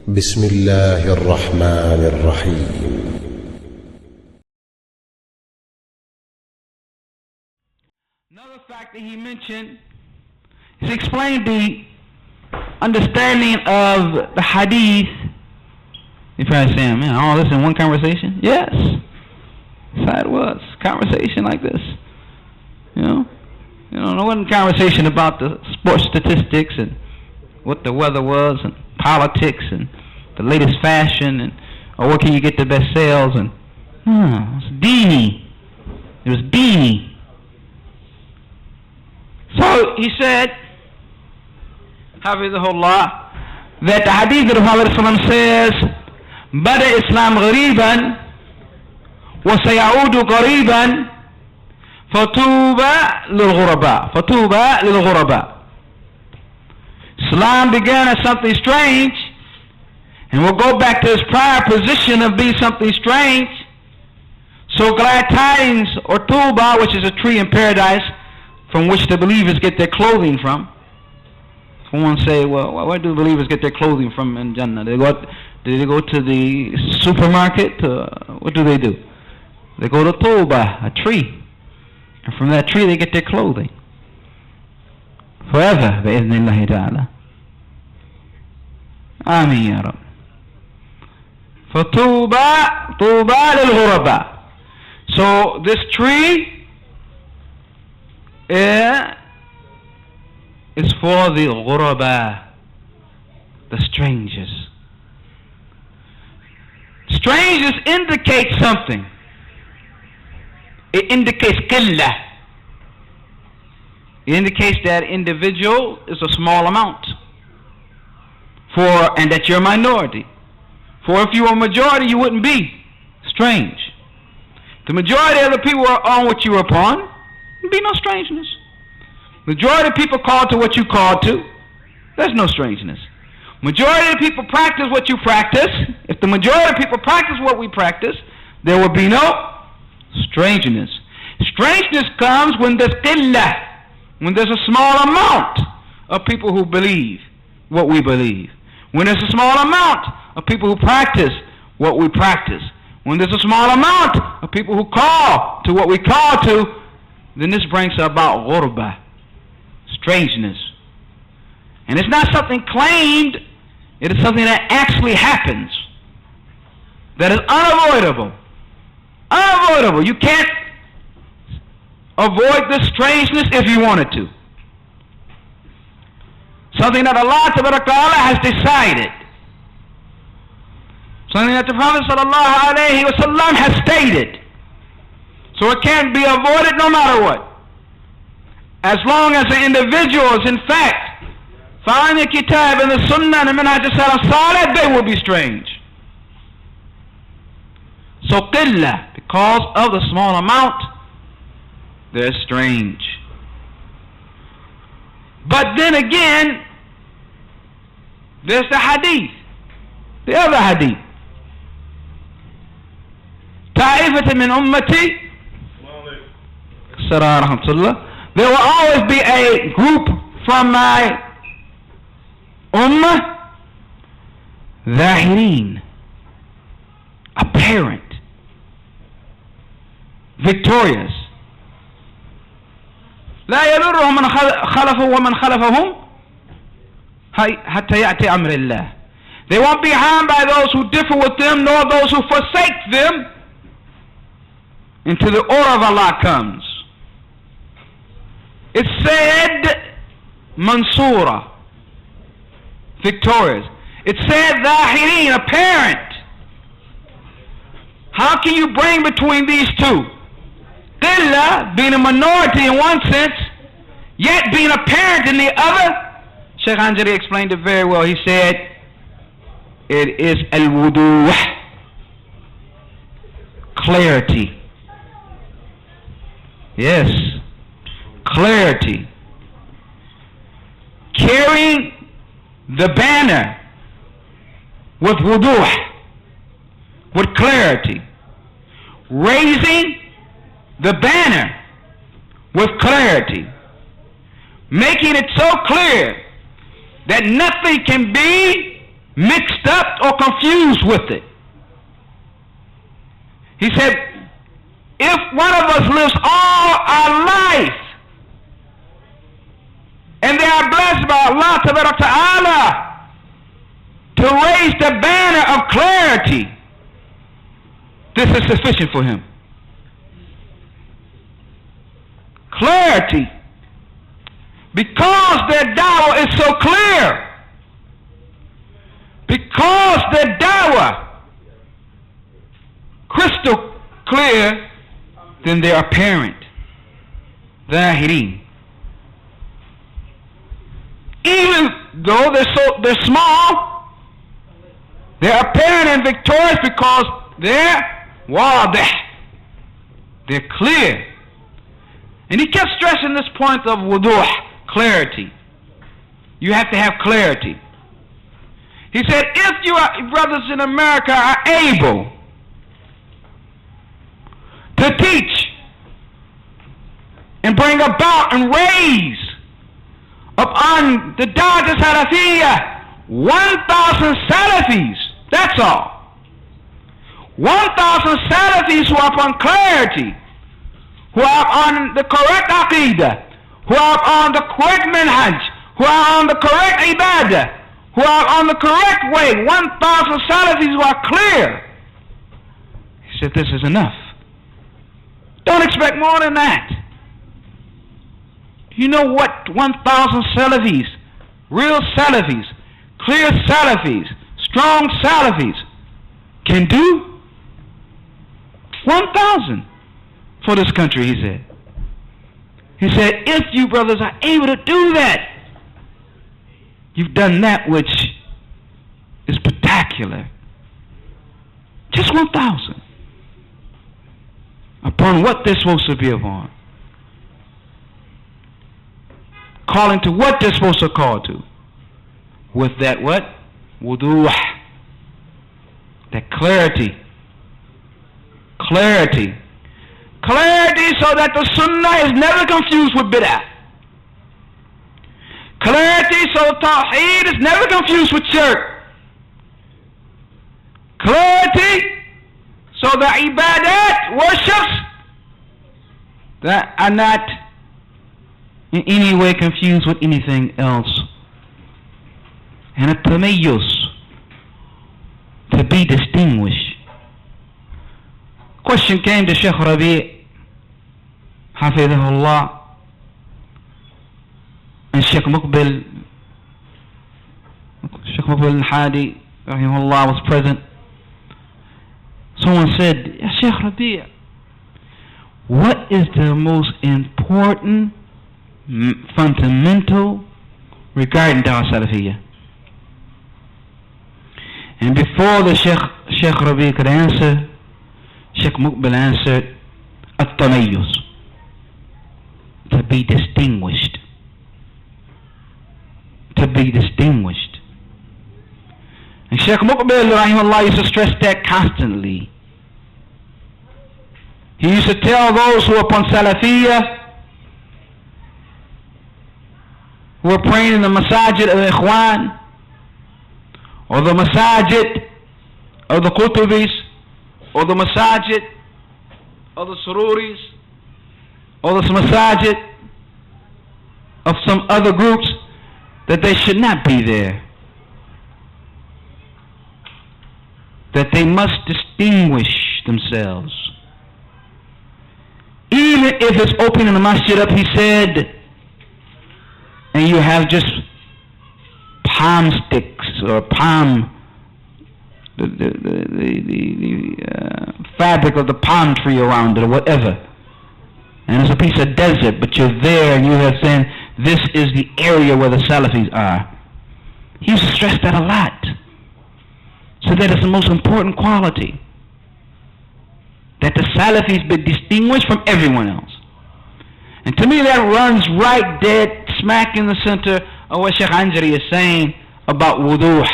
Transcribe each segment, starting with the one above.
بسم الله الرحمن الرحيم. Another fact that he mentioned is explained the understanding of the hadith. You're probably saying, man, all this in one conversation? Yes. That's how it was. Conversation like this. You know, it wasn't conversation about the sports statistics and what the weather was and politics and the latest fashion and or where can you get the best sales and it was dini. It was dini. So he said, Hafizahullah, that the hadith of the Prophet ﷺ says, Bada Islam ghariban wa sayaudu qariban fatuba lil ghuraba. Islam began as something strange and will go back to its prior position of being something strange. So glad tidings, or tuba, which is a tree in paradise from which the believers get their clothing from. Someone say, well, where do believers get their clothing from in Jannah? Do they go to the supermarket? What do? They go to tuba, a tree. And from that tree they get their clothing. Forever, bi'idhnillahi ta'ala. Ameen ya Rabb. فَطُوبَى لِلْغُرَبَى. So this tree is for the ghuraba, the strangers. Strangers indicate something. It indicates qillah. It indicates that individual is a small amount. And that you're a minority. For if you were a majority, you wouldn't be strange. The majority of the people are on what you are upon, there'd be no strangeness. Majority of people call to what you call to, there's no strangeness. Majority of people practice what you practice. If the majority of people practice what we practice, there will be no strangeness. Strangeness comes when there's qillah, when there's a small amount of people who believe what we believe. When there's a small amount of people who practice what we practice. When there's a small amount of people who call to what we call to, then this brings about ghurba, strangeness. And it's not something claimed, it is something that actually happens. That is unavoidable. Unavoidable. You can't avoid this strangeness if you wanted to. Something that Allah Ta'ala has decided. Something that the Prophet ﷺ has stated. So it can't be avoided no matter what. As long as the individual is in fact following the kitab and the sunnah and the minhaj as-salaf, they will be strange. So qillah, because of the small amount, they're strange. But then again, there's the hadith, the other hadith. Ta'ifatan min ummati, there will always be a group from my ummah, zahirin, apparent, victorious. لا يضرهم من خلفوا ومن خلفهم حتى يأتي أمر الله. They won't be harmed by those who differ with them, nor those who forsake them, until the order of Allah comes. It said Mansura, victorious. It said Zahirin, apparent. How can you bring between these two? Qillah, being a minority in one sense, yet being apparent in the other. Shaykh ANJAREE explained it very well. He said, it is al-wuduh, clarity. Yes, clarity. Carrying the banner with wuduh, with clarity. Raising the banner with clarity. Making it so clear that nothing can be mixed up or confused with it. He said, if one of us lives all our life and they are blessed by Allah Ta'ala to raise the banner of clarity, this is sufficient for him. Clarity. Because their dawah is so clear. Because their dawah crystal clear, then they're apparent. Zahirin. Even though they're small, they're apparent and victorious because they're wadih. They're clear. And he kept stressing this point of wuduh, clarity. You have to have clarity. He said, if you brothers in America are able to teach and bring about and raise upon the Dawah Salafiyyah 1,000 Salafis, that's all. 1,000 Salafis who are upon clarity, who are on the correct aqidah, who are on the correct manhaj, who are on the correct ibadah, who are on the correct way, 1,000 Salafis who are clear. He said, this is enough. Don't expect more than that. You know what 1,000 Salafis, real Salafis, clear Salafis, strong Salafis can do? 1,000 for this country, he said. He said, if you brothers are able to do that, you've done that which is spectacular. Just 1,000. Upon what they're supposed to be upon. Calling to what they're supposed to call to. With that what? Wuduh. That clarity. Clarity. Clarity so that the sunnah is never confused with bid'ah. Clarity so tawheed is never confused with shirk. Clarity so the ibadat, worships, that are not in any way confused with anything else. And a tamayyuz, to be distinguished. Question came to Shaykh Rabi', Hafidhahullah, and Shaykh Muqbil al-Hadi, Rahimahullah, was present. Someone said, Ya Shaykh Rabi', what is the most important, fundamental regarding Dawah Salafiyyah? And before the Shaykh Rabi' could answer, Shaykh Muqbil answered, At-Tamayyuz, to be distinguished. To be distinguished. And Shaykh Muqbil Rahimahullah used to stress that constantly. He used to tell those who are upon Salafiyyah, who are praying in the masajid of the Ikhwan, or the masajid of the Qutubis, or the masajid of the Sururis, or the masajid of some other groups, that they should not be there. That they must distinguish themselves. Even if it's opening the masjid up, he said, and you have just palm sticks or palm, the fabric of the palm tree around it or whatever, and it's a piece of desert, but you're there and you have said, this is the area where the Salafis are. He used to stress that a lot. So that is the most important quality. That the Salafis be distinguished from everyone else. And to me that runs right dead smack in the center of what Shaykh Anjari is saying about wuduh.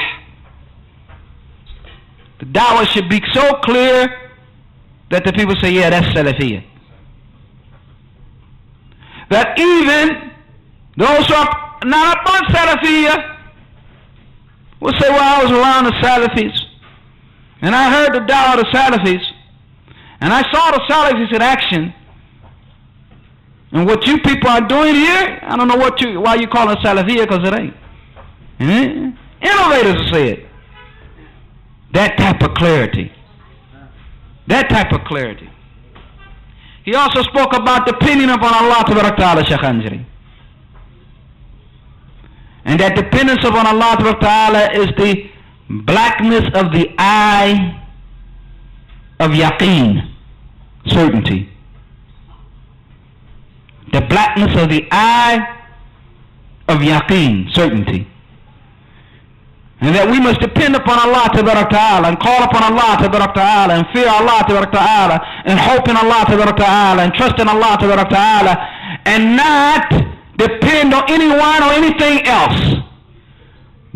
The dawah should be so clear that the people say, yeah, that's Salafiyyah. That even those who are not upon Salafiyyah, will say, well, I was around the Salafis, and I heard the dawah of the Salafis, and I saw the Salafis in action, and what you people are doing here, I don't know why you call it Salafiyyah, because it ain't. Innovators will say it. That type of clarity. That type of clarity. He also spoke about depending upon Allah Ta'ala, Shaykh Anjari. And that dependence upon Allah Ta'ala is the blackness of the eye of yaqeen, certainty. The blackness of the eye of yaqeen, certainty. And that we must depend upon Allah Ta'ala and call upon Allah Ta'ala and fear Allah Ta'ala and hope in Allah Ta'ala and trust in Allah Ta'ala and not depend on anyone or anything else.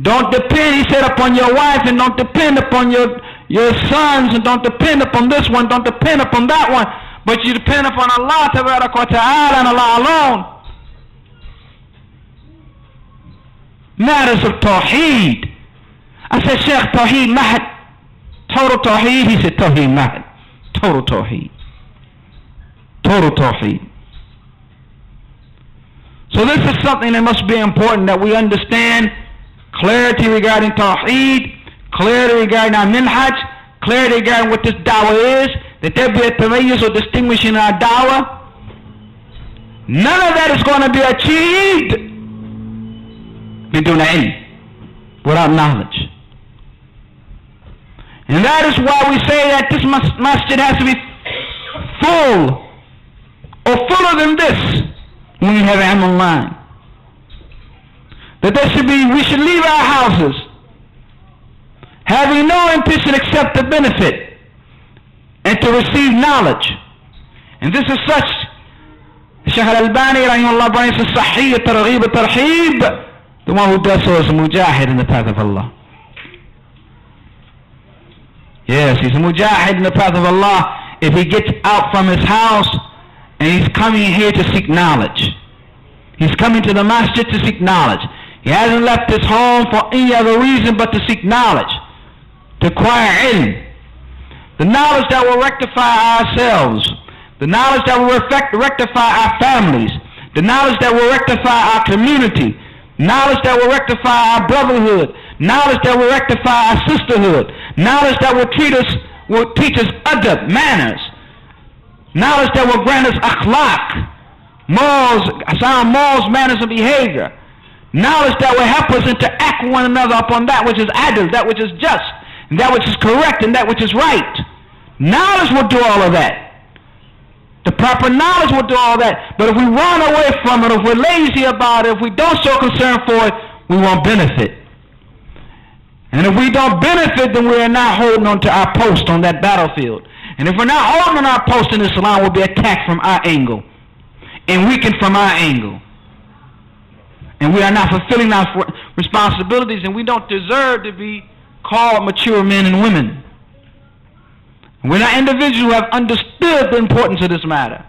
Don't depend, he said, upon your wife, and don't depend upon your sons, and don't depend upon this one, don't depend upon that one, but you depend upon Allah Ta'ala and Allah alone. Matters of Tawheed. I said, Shaykh, Tawheed Mahad, total Tawheed. He said, Tawheed Mahad, total Tawheed. Total Tawheed. So this is something that must be important, that we understand clarity regarding Tawheed, clarity regarding our minhaj, clarity regarding what this dawah is, that there be a tamayyuz or distinguishing our dawah. None of that is going to be achieved bidun ilm, without knowledge. And that is why we say that this masjid has to be full, or fuller than this, when we have ilm online. That we should leave our houses having no intention except the benefit and to receive knowledge. And this is such, Shaykh Al-Albani rahimahullah brings a sahih targhib tarheeb. The one who does so is a mujahid in the path of Allah. Yes, he's a mujahid in the path of Allah if he gets out from his house and he's coming here to seek knowledge. He's coming to the masjid to seek knowledge. He hasn't left his home for any other reason but to seek knowledge, to acquire ilm. The knowledge that will rectify ourselves, the knowledge that will rectify our families, the knowledge that will rectify our community, knowledge that will rectify our brotherhood, knowledge that will rectify our sisterhood, knowledge that will teach us adab, manners, knowledge that will grant us akhlaq, morals, sound morals, manners, and behavior. Knowledge that will help us interact with one another upon that which is adl, that which is just, and that which is correct, and that which is right. Knowledge will do all of that. The proper knowledge will do all that. But if we run away from it, if we're lazy about it, if we don't show concern for it, we won't benefit. And if we don't benefit, then we are not holding on to our post on that battlefield. And if we're not holding on our post in Islam, we'll be attacked from our angle and weakened from our angle. And we are not fulfilling our responsibilities, and we don't deserve to be called mature men and women. We're not individuals who have understood the importance of this matter.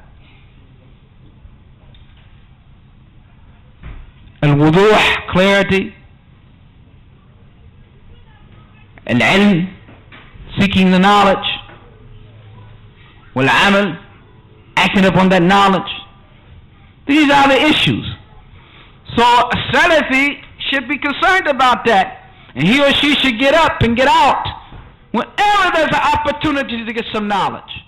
Al-wuduh, clarity. Al-ilm, seeking the knowledge. Wal-amal, acting upon that knowledge. These are the issues. So a Salafi should be concerned about that, and he or she should get up and get out whenever there's an opportunity to get some knowledge.